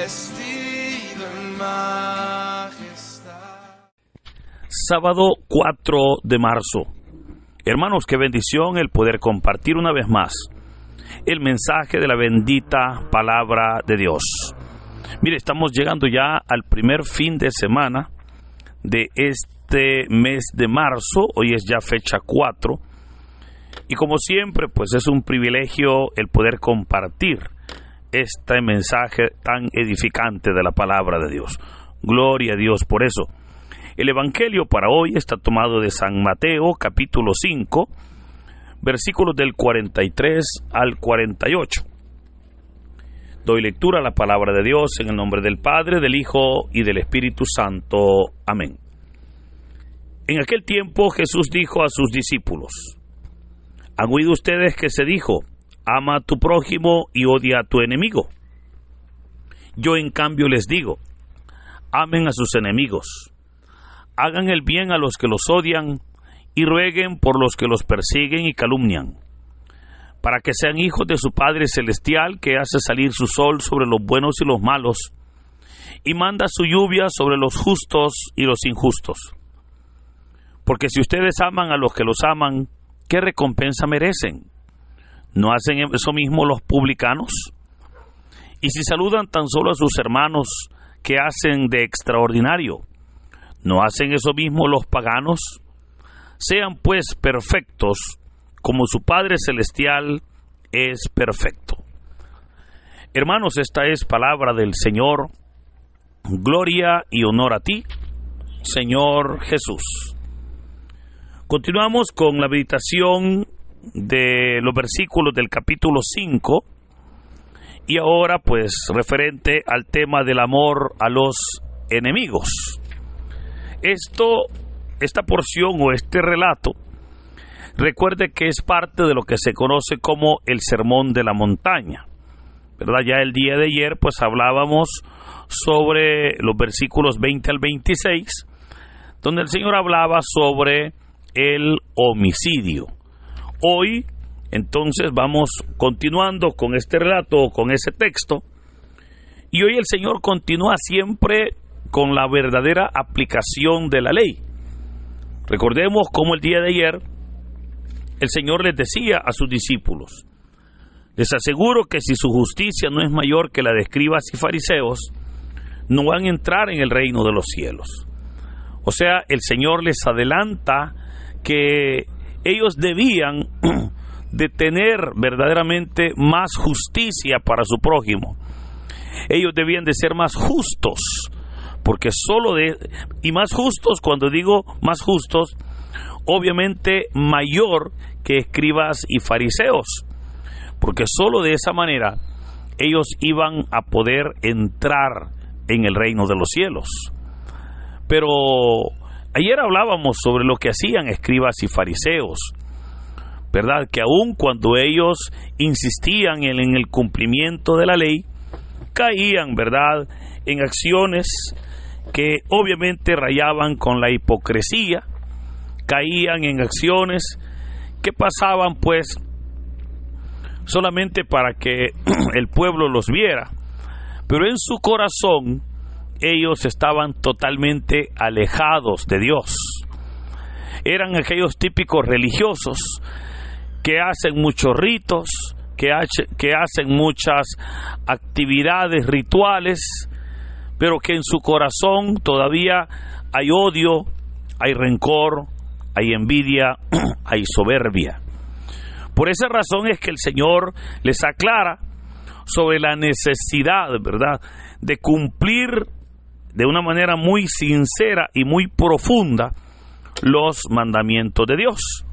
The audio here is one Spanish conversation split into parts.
vestido en majestad. Sábado 4 de marzo. Hermanos, qué bendición el poder compartir una vez más el mensaje de la bendita palabra de Dios. Mire, estamos llegando ya al primer fin de semana de este mes de marzo. Hoy es ya fecha 4. Y como siempre, pues es un privilegio el poder compartir este mensaje tan edificante de la palabra de Dios. Gloria a Dios por eso. El evangelio para hoy está tomado de San Mateo, capítulo 5, versículos del 43 al 48. Doy lectura a la palabra de Dios en el nombre del Padre, del Hijo y del Espíritu Santo. Amén. En aquel tiempo Jesús dijo a sus discípulos: ¿Han oído ustedes que se dijo, ama a tu prójimo y odia a tu enemigo? Yo en cambio les digo, amen a sus enemigos. Hagan el bien a los que los odian y rueguen por los que los persiguen y calumnian, para que sean hijos de su Padre Celestial, que hace salir su sol sobre los buenos y los malos, y manda su lluvia sobre los justos y los injustos. Porque si ustedes aman a los que los aman, ¿qué recompensa merecen? ¿No hacen eso mismo los publicanos? Y si saludan tan solo a sus hermanos, ¿qué hacen de extraordinario? ¿No hacen eso mismo los paganos? Sean pues perfectos, como su Padre Celestial es perfecto. Hermanos, esta es palabra del Señor. Gloria y honor a ti, Señor Jesús. Continuamos con la meditación de los versículos del capítulo 5, y ahora pues referente al tema del amor a los enemigos. Esta porción o este relato, recuerde que es parte de lo que se conoce como el Sermón de la Montaña, ¿verdad? Ya el día de ayer pues hablábamos sobre los versículos 20 al 26, donde el Señor hablaba sobre el homicidio. Hoy entonces vamos continuando con este relato, con ese texto, y hoy el Señor continúa siempre con la verdadera aplicación de la ley. Recordemos cómo el día de ayer el Señor les decía a sus discípulos: les aseguro que si su justicia no es mayor que la de escribas y fariseos, no van a entrar en el reino de los cielos. O sea, el Señor les adelanta que ellos debían de tener verdaderamente más justicia para su prójimo. Ellos debían de ser más justos, porque y más justos, cuando digo más justos, obviamente mayor que escribas y fariseos, porque solo de esa manera ellos iban a poder entrar en el reino de los cielos. Pero ayer hablábamos sobre lo que hacían escribas y fariseos, ¿verdad? Que aun cuando ellos insistían en el cumplimiento de la ley, caían, ¿verdad?, en acciones que obviamente rayaban con la hipocresía, caían en acciones que pasaban pues solamente para que el pueblo los viera, pero en su corazón ellos estaban totalmente alejados de Dios. Eran aquellos típicos religiosos que hacen muchos ritos, que hacen muchas actividades rituales, pero que en su corazón todavía hay odio, hay rencor, hay envidia, hay soberbia. Por esa razón es que el Señor les aclara sobre la necesidad, ¿verdad?, de cumplir de una manera muy sincera y muy profunda los mandamientos de Dios.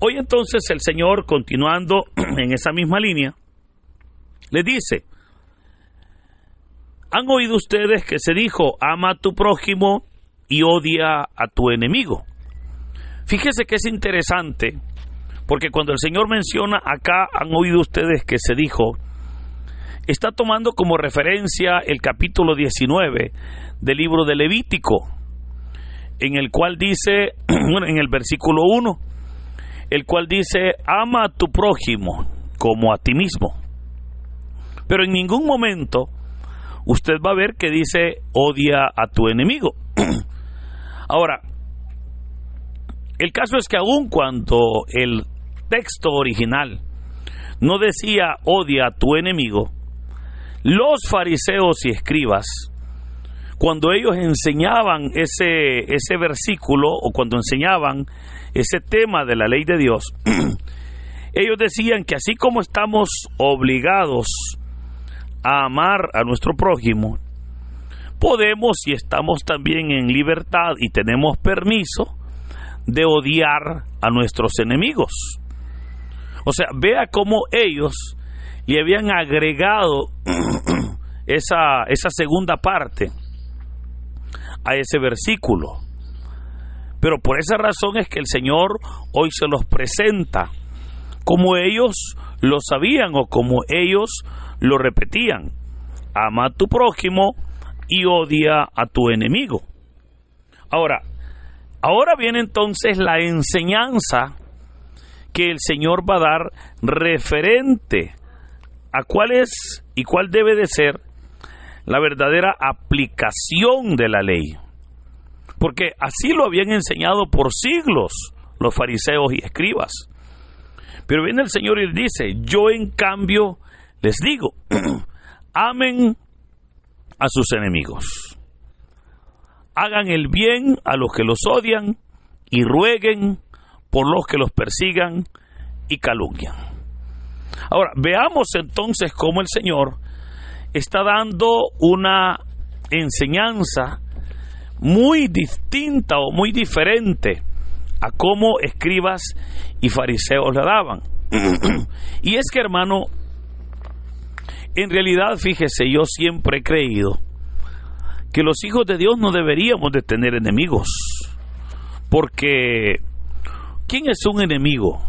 Hoy entonces el Señor, continuando en esa misma línea, le dice: ¿Han oído ustedes que se dijo, ama a tu prójimo y odia a tu enemigo? Fíjese que es interesante, porque cuando el Señor menciona acá, han oído ustedes que se dijo, está tomando como referencia el capítulo 19 del libro de Levítico, en el cual dice, en el versículo 1, el cual dice, ama a tu prójimo como a ti mismo. Pero en ningún momento usted va a ver que dice odia a tu enemigo. Ahora, el caso es que aun cuando el texto original no decía odia a tu enemigo, los fariseos y escribas, cuando ellos enseñaban ese versículo, o cuando enseñaban ese tema de la ley de Dios, ellos decían que así como estamos obligados a amar a nuestro prójimo, podemos y estamos también en libertad y tenemos permiso de odiar a nuestros enemigos. O sea, vea cómo ellos le habían agregado esa segunda parte a ese versículo. Pero por esa razón es que el Señor hoy se los presenta como ellos lo sabían o como ellos lo repetían: ama a tu prójimo y odia a tu enemigo. Ahora viene entonces la enseñanza que el Señor va a dar referente a cuál es y cuál debe de ser la verdadera aplicación de la ley. Porque así lo habían enseñado por siglos los fariseos y escribas. Pero viene el Señor y les dice: yo en cambio les digo, amen a sus enemigos, hagan el bien a los que los odian y rueguen por los que los persigan y calumnian. Ahora, veamos entonces cómo el Señor está dando una enseñanza muy distinta o muy diferente a cómo escribas y fariseos la daban. Y es que, hermano, en realidad, fíjese, yo siempre he creído que los hijos de Dios no deberíamos de tener enemigos, porque ¿quién es un enemigo?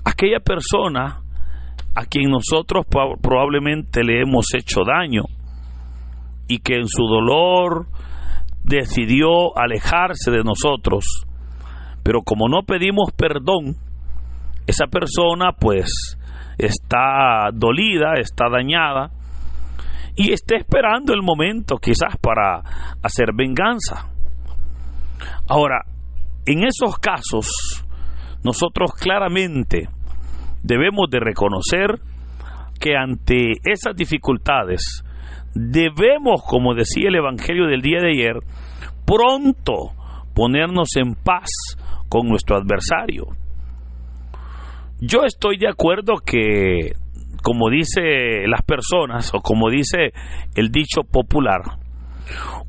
Aquella persona a quien nosotros probablemente le hemos hecho daño y que en su dolor decidió alejarse de nosotros, pero como no pedimos perdón, esa persona pues está dolida, está dañada y está esperando el momento quizás para hacer venganza. Ahora, en esos casos, nosotros claramente debemos de reconocer que ante esas dificultades debemos, como decía el Evangelio del día de ayer, pronto ponernos en paz con nuestro adversario. Yo estoy de acuerdo que, como dice las personas, o como dice el dicho popular,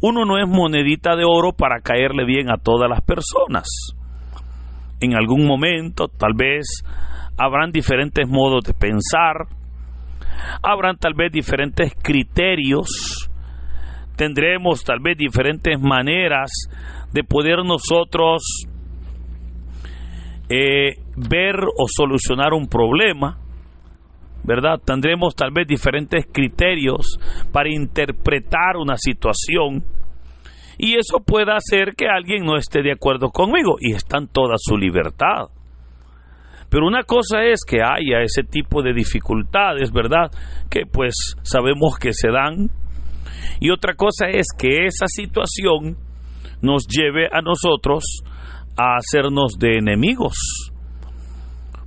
uno no es monedita de oro para caerle bien a todas las personas. En algún momento, tal vez, habrán diferentes modos de pensar, habrán tal vez diferentes criterios, tendremos tal vez diferentes maneras de poder nosotros ver o solucionar un problema, ¿verdad? Tendremos tal vez diferentes criterios para interpretar una situación, y eso puede hacer que alguien no esté de acuerdo conmigo, y está en toda su libertad. Pero una cosa es que haya ese tipo de dificultades, ¿verdad?, que pues sabemos que se dan, y otra cosa es que esa situación nos lleve a nosotros a hacernos de enemigos.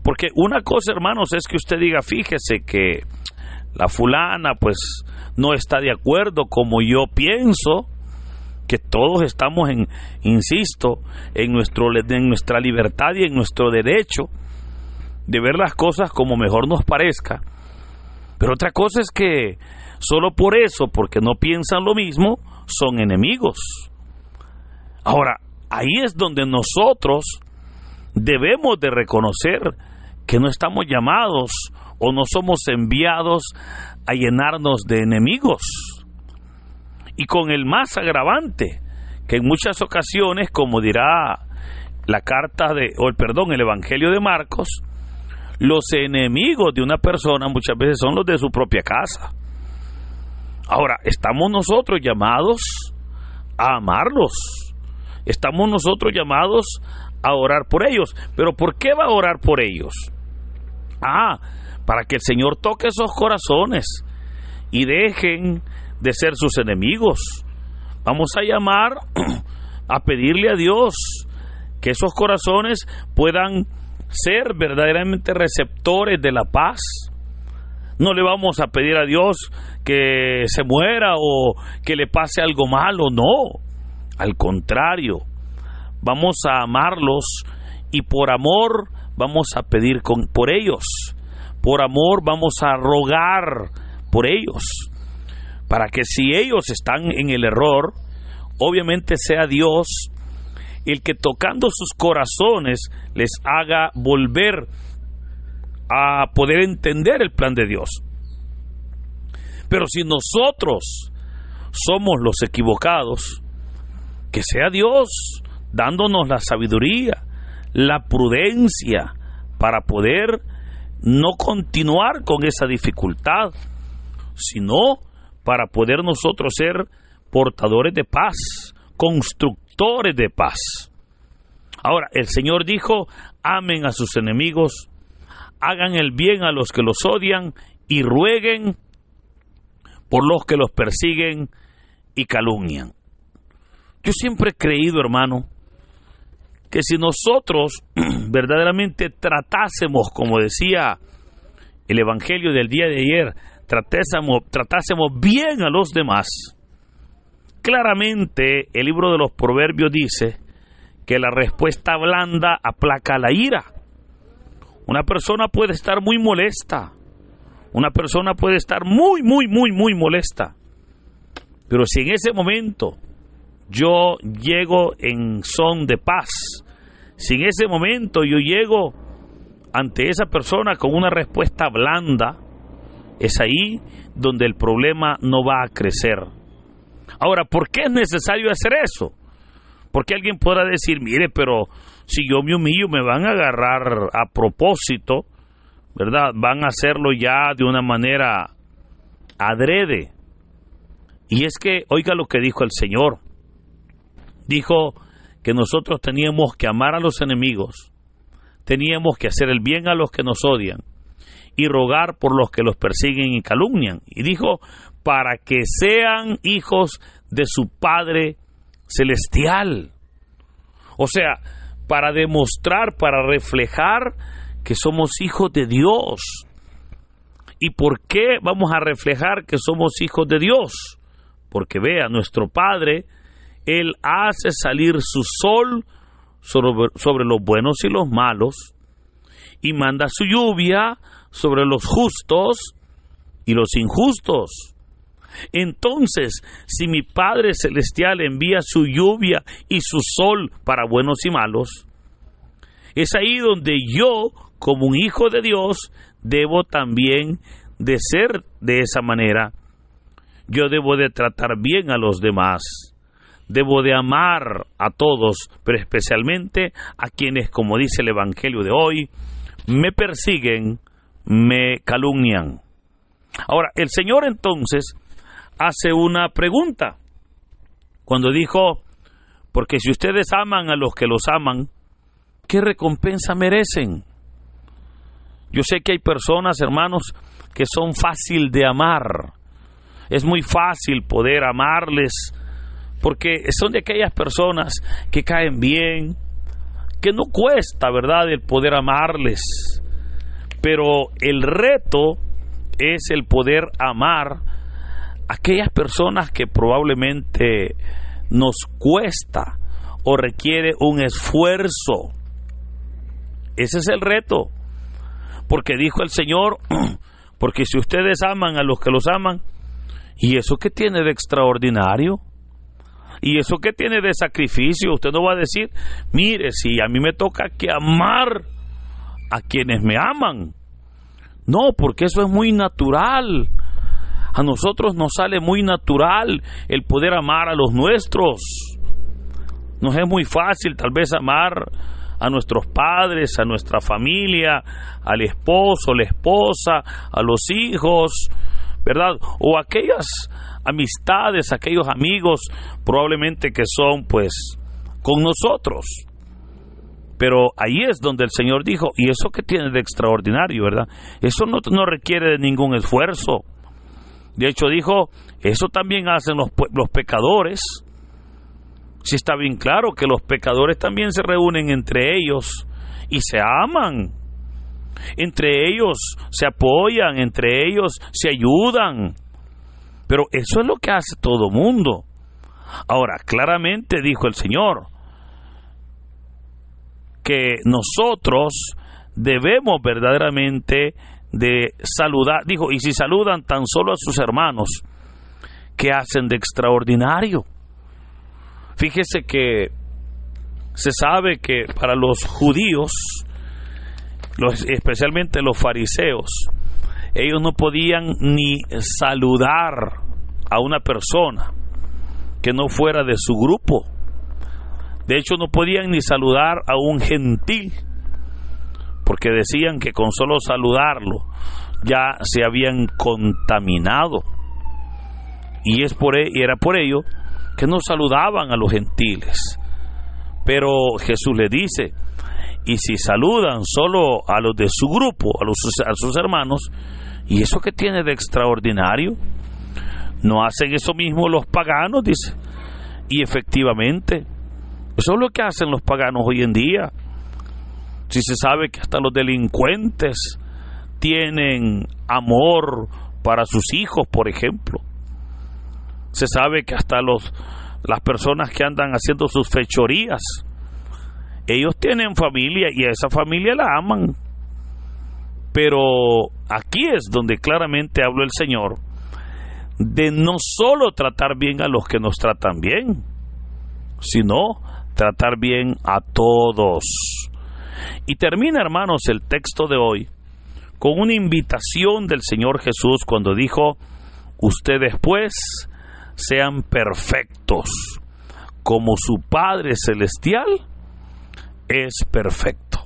Porque una cosa, hermanos, es que usted diga: fíjese que la fulana pues no está de acuerdo como yo pienso, que todos estamos insisto, en nuestra libertad y en nuestro derecho de ver las cosas como mejor nos parezca. Pero otra cosa es que solo por eso, porque no piensan lo mismo, son enemigos. Ahora, ahí es donde nosotros debemos de reconocer que no estamos llamados o no somos enviados a llenarnos de enemigos. Y con el más agravante, que en muchas ocasiones, como dirá el Evangelio de Marcos, los enemigos de una persona muchas veces son los de su propia casa. Ahora, estamos nosotros llamados a amarlos, estamos nosotros llamados a orar por ellos. Pero ¿por qué va a orar por ellos? Para que el Señor toque esos corazones y dejen de ser sus enemigos. Vamos a llamar a pedirle a Dios que esos corazones puedan ser verdaderamente receptores de la paz. No le vamos a pedir a Dios que se muera o que le pase algo malo, no. Al contrario, vamos a amarlos y por amor vamos a pedir por ellos. Por amor vamos a rogar por ellos, para que si ellos están en el error, obviamente sea Dios el que tocando sus corazones les haga volver a poder entender el plan de Dios. Pero si nosotros somos los equivocados, que sea Dios dándonos la sabiduría, la prudencia para poder no continuar con esa dificultad, sino para poder nosotros ser portadores de paz, constructores de paz. Ahora, el Señor dijo: amen a sus enemigos, hagan el bien a los que los odian y rueguen por los que los persiguen y calumnian. Yo siempre he creído, hermano, que si nosotros verdaderamente tratásemos, como decía el Evangelio del día de ayer, tratásemos bien a los demás. Claramente el libro de los Proverbios dice que la respuesta blanda aplaca la ira. Una persona puede estar muy molesta, una persona puede estar muy molesta, pero si en ese momento yo llego en son de paz, si en ese momento yo llego ante esa persona con una respuesta blanda, es ahí donde el problema no va a crecer. Ahora, ¿por qué es necesario hacer eso? Porque alguien podrá decir: mire, pero si yo me humillo me van a agarrar a propósito, ¿verdad? Van a hacerlo ya de una manera adrede. Y es que, oiga lo que dijo el Señor. Dijo que nosotros teníamos que amar a los enemigos, teníamos que hacer el bien a los que nos odian y rogar por los que los persiguen y calumnian. Y dijo: para que sean hijos de su Padre Celestial. O sea, para demostrar, para reflejar que somos hijos de Dios. ¿Y por qué vamos a reflejar que somos hijos de Dios? Porque vea, nuestro Padre, Él hace salir su sol sobre los buenos y los malos, y manda su lluvia sobre los justos y los injustos. Entonces, si mi Padre Celestial envía su lluvia y su sol para buenos y malos, es ahí donde yo, como un hijo de Dios, debo también de ser de esa manera. Yo debo de tratar bien a los demás, debo de amar a todos, pero especialmente a quienes, como dice el Evangelio de hoy, me persiguen, me calumnian. Ahora, el Señor entonces hace una pregunta cuando dijo: porque si ustedes aman a los que los aman, ¿qué recompensa merecen? Yo sé que hay personas, hermanos, que son fácil de amar. Es muy fácil poder amarles, porque son de aquellas personas que caen bien, que no cuesta, ¿verdad?, el poder amarles. Pero el reto es el poder amar a aquellas personas que probablemente nos cuesta o requiere un esfuerzo. Ese es el reto. Porque dijo el Señor: porque si ustedes aman a los que los aman, ¿y eso qué tiene de extraordinario? ¿Y eso qué tiene de sacrificio? Usted no va a decir: mire, si a mí me toca que amar a quienes me aman. No, porque eso es muy natural. A nosotros nos sale muy natural el poder amar a los nuestros. Nos es muy fácil tal vez amar a nuestros padres, a nuestra familia, al esposo, la esposa, a los hijos, ¿verdad? O aquellas amistades, aquellos amigos probablemente que son pues con nosotros. Pero ahí es donde el Señor dijo: ¿y eso qué tiene de extraordinario, verdad? Eso no requiere de ningún esfuerzo. De hecho dijo, eso también hacen los pecadores. Sí, está bien claro que los pecadores también se reúnen entre ellos y se aman. Entre ellos se apoyan, entre ellos se ayudan. Pero eso es lo que hace todo mundo. Ahora, claramente dijo el Señor que nosotros debemos verdaderamente de saludar. Dijo, y si saludan tan solo a sus hermanos, ¿qué hacen de extraordinario? Fíjese que se sabe que para los judíos, especialmente los fariseos, ellos no podían ni saludar a una persona que no fuera de su grupo. De hecho, no podían ni saludar a un gentil, porque decían que con solo saludarlo ya se habían contaminado. Y era por ello que no saludaban a los gentiles. Pero Jesús le dice, y si saludan solo a los de su grupo, a sus hermanos, ¿y eso qué tiene de extraordinario? ¿No hacen eso mismo los paganos? Dice. Y efectivamente, eso es lo que hacen los paganos hoy en día. Si se sabe que hasta los delincuentes tienen amor para sus hijos, por ejemplo. Se sabe que hasta las personas que andan haciendo sus fechorías, ellos tienen familia y a esa familia la aman. Pero aquí es donde claramente habló el Señor de no solo tratar bien a los que nos tratan bien, sino tratar bien a todos. Y termina, hermanos, el texto de hoy con una invitación del Señor Jesús cuando dijo, ustedes pues sean perfectos, como su Padre Celestial es perfecto.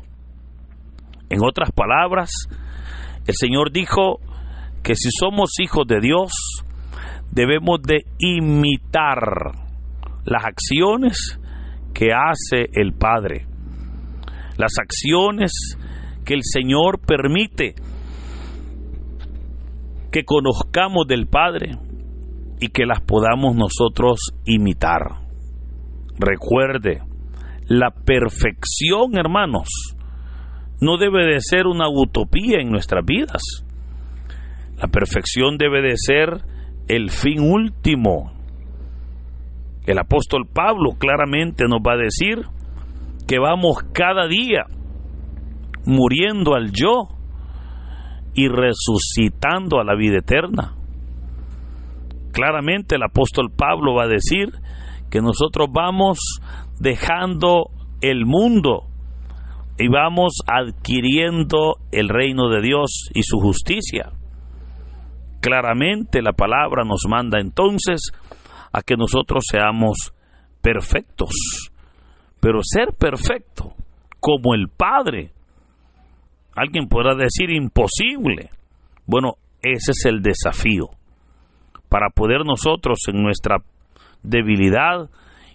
En otras palabras, el Señor dijo que si somos hijos de Dios, debemos de imitar las acciones que hace el Padre, las acciones que el Señor permite que conozcamos del Padre y que las podamos nosotros imitar. Recuerde, la perfección, hermanos, no debe de ser una utopía en nuestras vidas. La perfección debe de ser el fin último. El apóstol Pablo claramente nos va a decir que vamos cada día muriendo al yo y resucitando a la vida eterna. Claramente el apóstol Pablo va a decir que nosotros vamos dejando el mundo y vamos adquiriendo el reino de Dios y su justicia. Claramente la palabra nos manda entonces a que nosotros seamos perfectos. Pero ser perfecto como el Padre, alguien podrá decir imposible. Bueno, ese es el desafío. Para poder nosotros en nuestra debilidad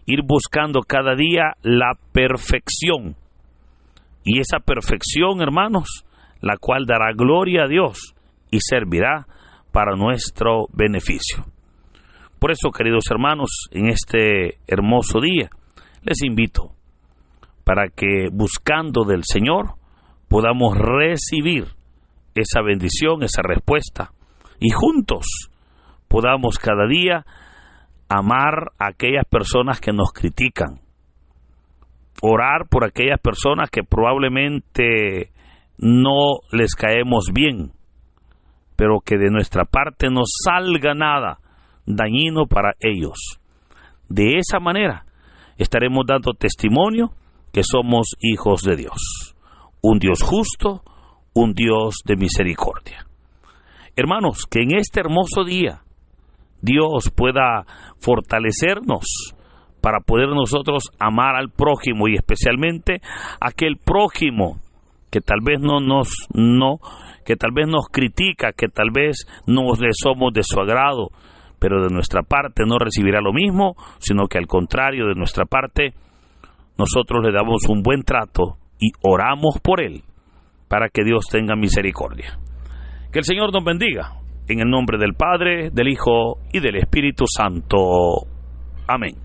ir buscando cada día la perfección. Y esa perfección, hermanos, la cual dará gloria a Dios y servirá para nuestro beneficio. Por eso, queridos hermanos, en este hermoso día, les invito para que buscando del Señor podamos recibir esa bendición, esa respuesta, y juntos podamos cada día amar a aquellas personas que nos critican, orar por aquellas personas que probablemente no les caemos bien, pero que de nuestra parte no salga nada dañino para ellos. De esa manera estaremos dando testimonio que somos hijos de Dios, un Dios justo, un Dios de misericordia. Hermanos, que en este hermoso día Dios pueda fortalecernos para poder nosotros amar al prójimo, y especialmente a aquel prójimo que tal vez que tal vez nos critica, que tal vez no le somos de su agrado, pero de nuestra parte no recibirá lo mismo, sino que al contrario, de nuestra parte nosotros le damos un buen trato y oramos por él para que Dios tenga misericordia. Que el Señor nos bendiga En el nombre del Padre, del Hijo y del Espíritu Santo. Amén.